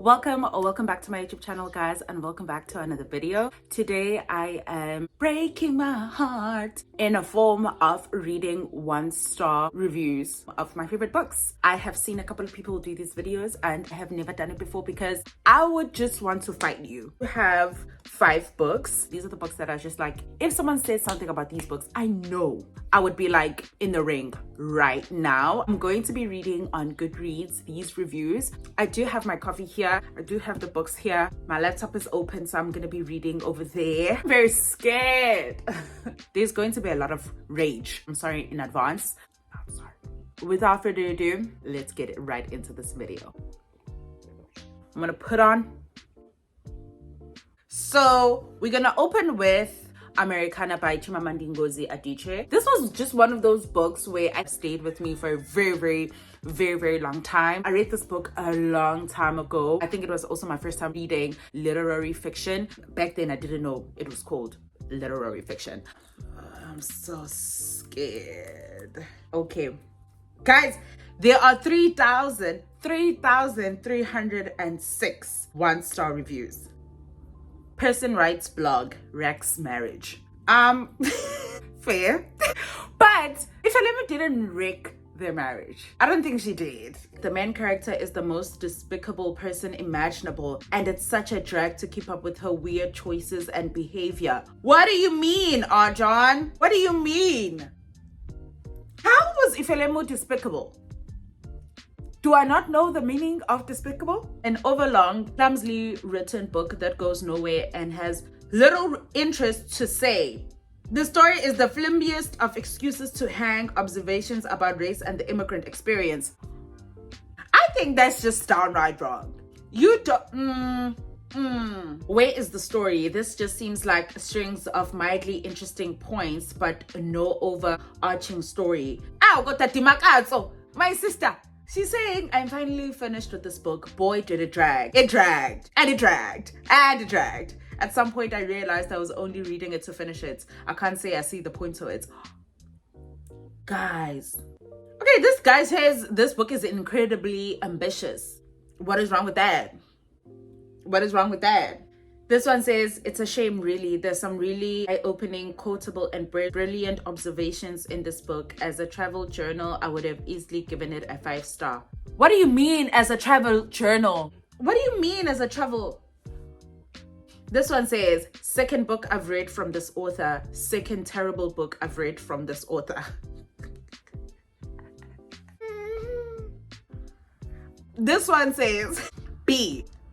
Welcome back to my YouTube channel, guys, and welcome back to another video. Today I am breaking my heart in a form of reading 1-star reviews of my favorite books. I have seen a couple of people do these videos and I have never done it before because I would just want to fight you. We have 5 books. These are the books that are just like, if someone says something about these books, I know I would be like in the ring right now. I'm going to be reading on Goodreads these reviews. I do have my coffee here. I do have the books here. My laptop is open, so I'm going to be reading over there. I'm very scared. There's going to be a lot of rage. I'm sorry in advance. I'm sorry. Without further ado, let's get it right into this video. I'm going to put on. So we're going to open with Americanah by Chimamanda Ngozi Adichie. This was just one of those books where it stayed with me for a very long time. I read this book a long time ago. I think it was also my first time reading literary fiction. Back then I didn't know it was called literary fiction. I'm so scared. Okay, guys, there are 3,306 1-star reviews. Person writes blog, wrecks marriage. Fair. But Ifalema didn't wreck their marriage. I don't think she did. The main character is the most despicable person imaginable, and it's such a drag to keep up with her weird choices and behavior. What do you mean, Arjan? What do you mean? How was Ifalema despicable? Do I not know the meaning of despicable? An overlong, clumsily written book that goes nowhere and has little interest to say. The story is the flimsiest of excuses to hang observations about race and the immigrant experience. I think that's just downright wrong. You don't... Where is the story? This just seems like strings of mildly interesting points, but no overarching story. Ow, got that dimakazo. My sister. She's saying, I'm finally finished with this book. Boy, did it drag. It dragged, and it dragged, and it dragged. At some point, I realized I was only reading it to finish it. I can't say I see the point to it. Guys. Okay, this guy says this book is incredibly ambitious. What is wrong with that? What is wrong with that? This one says, it's a shame, really. There's some really eye-opening, quotable, and brilliant observations in this book. As a travel journal, I would have easily given it a 5-star. What do you mean as a travel journal? What do you mean as a travel? This one says, second book I've read from this author. Second terrible book I've read from this author. This one says,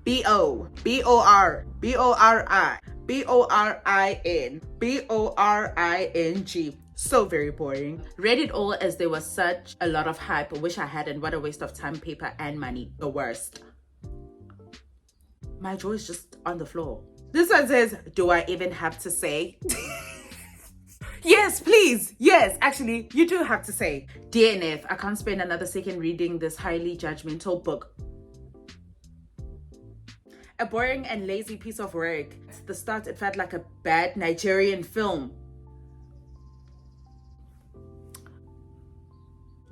B-O-R-I-N-B-O-R-I-N-B-O-R-I-N-G. So very boring. Read it all as there was such a lot of hype. I wish I hadn't. What a waste of time, paper, and money. The worst. My jaw is just on the floor. This one says, do I even have to say? Yes, please. Yes, actually, you do have to say. DNF, I can't spend another second reading this highly judgmental book. A boring and lazy piece of work. At the start, it felt like a bad Nigerian film.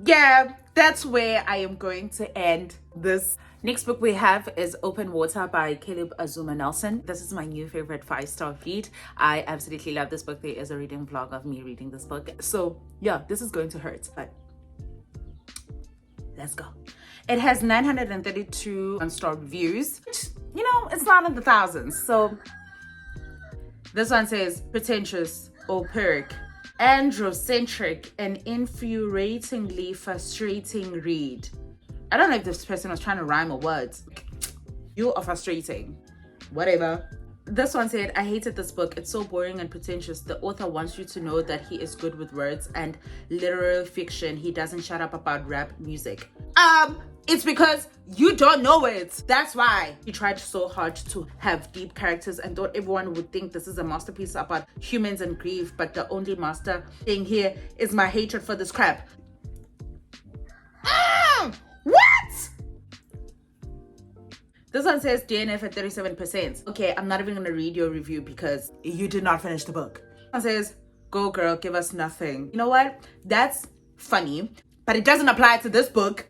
Yeah, that's where I am going to end this. Next book we have is Open Water by Azumah Nelson. This is my new favorite 5-star read. I absolutely love this book. There is a reading vlog of me reading this book. So yeah, this is going to hurt, but let's go. It has 932 1-star reviews. You know, it's not in the thousands. So this one says, pretentious, opaque, androcentric, and infuriatingly frustrating read. I don't know if this person was trying to rhyme a word. You are frustrating. Whatever. This one said, I hated this book. It's so boring and pretentious. The author wants you to know that he is good with words and literary fiction. He doesn't shut up about rap music. It's because you don't know it. That's why he tried so hard to have deep characters and thought everyone would think this is a masterpiece about humans and grief. But the only master thing here is my hatred for this crap. What? This one says DNF at 37%. Okay, I'm not even going to read your review because you did not finish the book. This one says, go girl, give us nothing. You know what? That's funny, but it doesn't apply to this book.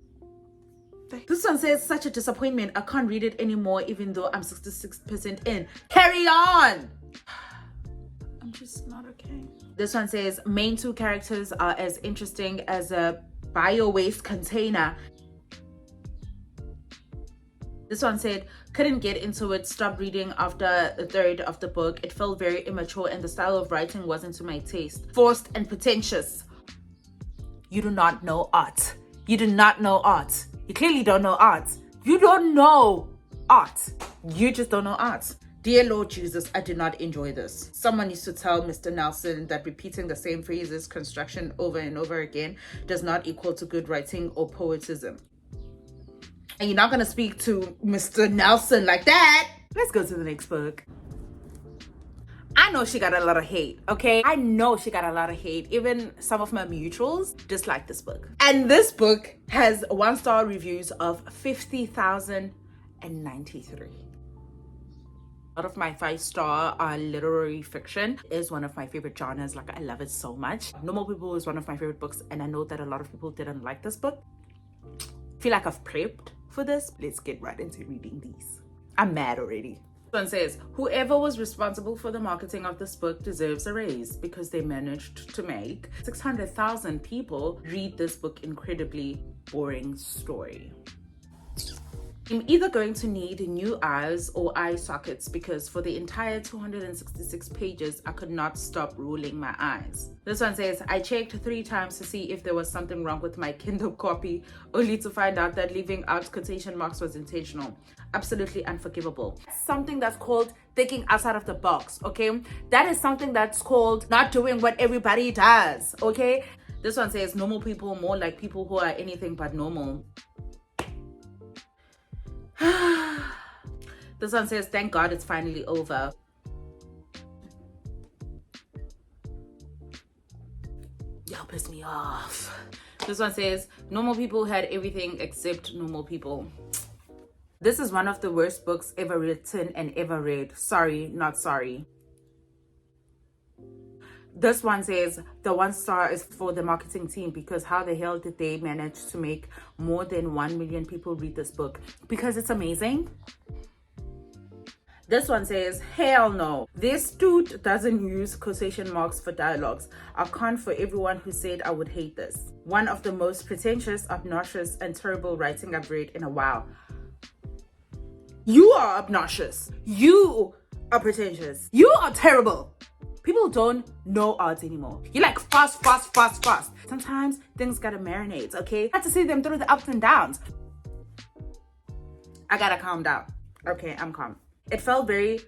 This one says, such a disappointment. I can't read it anymore, even though I'm 66% in. Carry on! I'm just not okay. This one says, main two characters are as interesting as a bio-waste container. This one said, couldn't get into it, stopped reading after a third of the book. It felt very immature and the style of writing wasn't to my taste. Forced and pretentious. You do not know art. You do not know art. You clearly don't know art. You don't know art. You just don't know art. Dear Lord Jesus, I did not enjoy this. Someone used to tell Mr. Nelson that repeating the same phrases, construction over and over again does not equal to good writing or poetism. And you're not going to speak to Mr. Nelson like that. Let's go to the next book. I know she got a lot of hate, okay? I know she got a lot of hate. Even some of my mutuals dislike this book. And this book has 1-star reviews of 50,093. A lot of my 5-star literary fiction is one of my favorite genres. Like, I love it so much. Normal People is one of my favorite books, and I know that a lot of people didn't like this book. I feel like I've prepped for this. Let's get right into reading these. I'm mad already. One says, whoever was responsible for the marketing of this book deserves a raise because they managed to make 600,000 people read this book incredibly boring story. I'm either going to need new eyes or eye sockets because for the entire 266 pages, I could not stop rolling my eyes. This one says, I checked 3 times to see if there was something wrong with my Kindle copy, only to find out that leaving out quotation marks was intentional. Absolutely unforgivable. Something that's called thinking outside of the box, okay? That is something that's called not doing what everybody does, okay? This one says, normal people more like people who are anything but normal. This one says, thank God it's finally over. Y'all piss me off. This one says, normal people had everything except normal people. This is one of the worst books ever written and ever read. Sorry, not sorry. This one says, the 1-star is for the marketing team because how the hell did they manage to make more than 1 million people read this book? Because it's amazing. This one says, hell no. This dude doesn't use quotation marks for dialogues. I can't for everyone who said I would hate this. One of the most pretentious, obnoxious, and terrible writing I've read in a while. You are obnoxious. You are pretentious. You are terrible. People don't know art anymore. You like fast. Sometimes things gotta marinate, okay? I have to see them through the ups and downs. I gotta calm down. Okay, I'm calm. It felt very...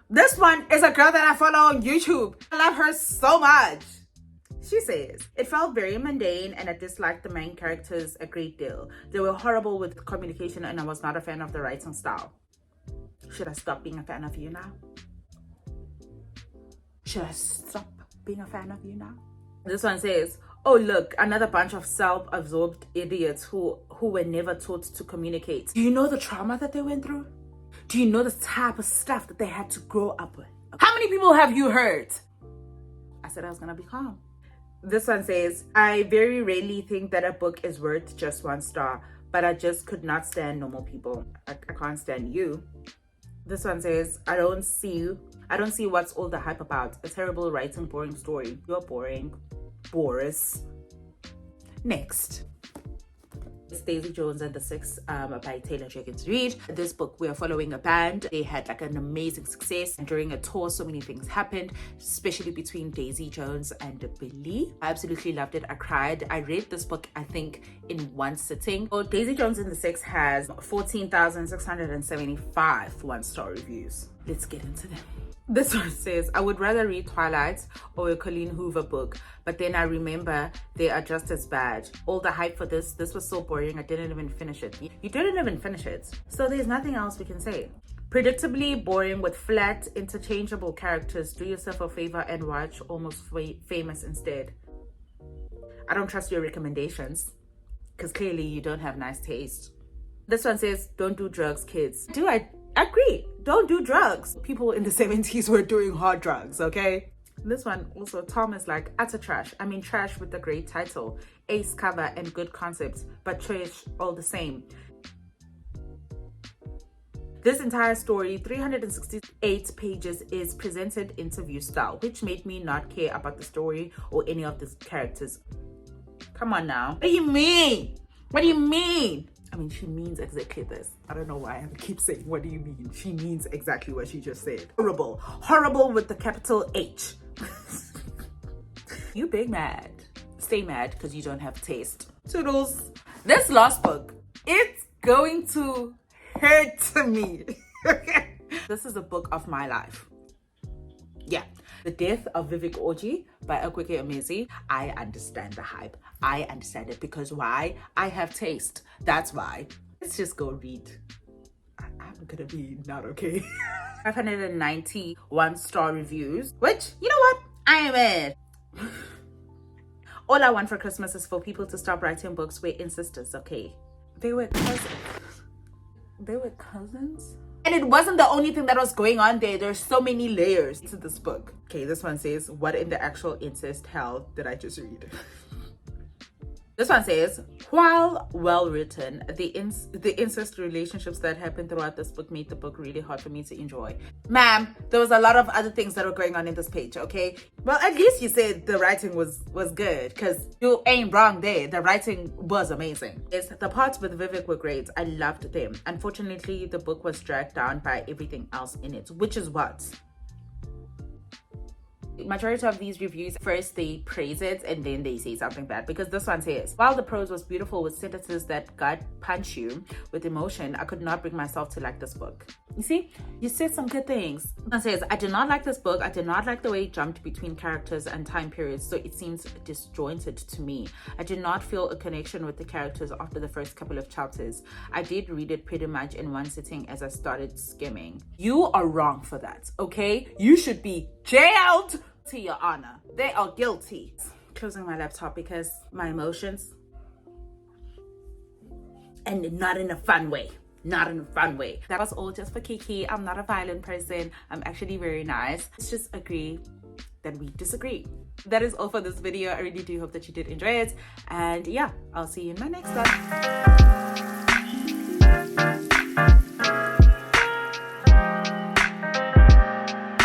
This one is a girl that I follow on YouTube. I love her so much. She says, it felt very mundane and I disliked the main characters a great deal. They were horrible with communication and I was not a fan of the writing style. Should I stop being a fan of you now? Should I stop being a fan of you now? This one says, oh look, another bunch of self-absorbed idiots who were never taught to communicate. Do you know the trauma that they went through? Do you know the type of stuff that they had to grow up with? How many people have you heard? I said I was gonna be calm. This one says, I very rarely think that a book is worth just 1 star, but I just could not stand normal people. I can't stand you. This one says, I don't see what's all the hype about. A terrible writing, boring story. You're boring. Boris. Next. It's Daisy Jones and the Six by Jenkins Reid. This book, we are following a band. They had like an amazing success, and during a tour so many things happened, especially between Daisy Jones and Billy. I absolutely loved it. I cried. I read this book I think in one sitting. So Daisy Jones and the Six has 14,675 1-star reviews. Let's get into them. This one says, I would rather read Twilight or a Colleen Hoover book, but then I remember they are just as bad. All the hype for this was so boring, I didn't even finish it. You didn't even finish it. So there's nothing else we can say. Predictably boring with flat, interchangeable characters. Do yourself a favor and watch Almost Famous instead. I don't trust your recommendations because clearly you don't have nice taste. This one says, don't do drugs, kids. Do I agree? Don't do drugs. People in the 70s were doing hard drugs, okay? This one also, Tom is like, utter trash. I mean, trash with a great title. ace cover and good concepts, but trash all the same. This entire story, 368 pages, is presented interview style, which made me not care about the story or any of the characters. Come on now. What do you mean? What do you mean? I mean, she means exactly this. I don't know why I keep saying, what do you mean? She means exactly what she just said. Horrible. Horrible with the capital H. You big mad. Stay mad because you don't have taste. Toodles. This last book, it's going to hurt me. This is a book of my life. Yeah. The Death of Vivek by Akwaeke Emezi. I understand the hype. I understand it because why? I have taste. That's why. Let's just go read. I'm gonna be not okay. 590 one-star reviews, which, you know what? I am in. All I want for Christmas is for people to stop writing books where incest is okay. They were cousins. They were cousins? And it wasn't the only thing that was going on there. There's so many layers to this book. Okay, this one says, what in the actual incest hell did I just read? This one says, while well written, the incest relationships that happened throughout this book made the book really hard for me to enjoy. Ma'am, there was a lot of other things that were going on in this page, okay? Well, at least you said the writing was good, because you ain't wrong there. The writing was amazing. The parts with Vivek were great. I loved them. Unfortunately, the book was dragged down by everything else in it, which is what? Majority of these reviews, first they praise it and then they say something bad, because this one says, while the prose was beautiful with sentences that gut punch you with emotion, I could not bring myself to like this book. You see, you said some good things. It says, I did not like this book. I did not like the way it jumped between characters and time periods, so it seems disjointed to me. I did not feel a connection with the characters after the first couple of chapters. I did read it pretty much in one sitting as I started skimming. You are wrong for that, okay? You should be jailed. To your honor, they are guilty. Closing my laptop because my emotions, and not in a fun way. Not in a fun way. That was all just for Kiki. I'm not a violent person. I'm actually very nice. Let's just agree that we disagree. That is all for this video. I really do hope that you did enjoy it, and yeah, I'll see you in my next one.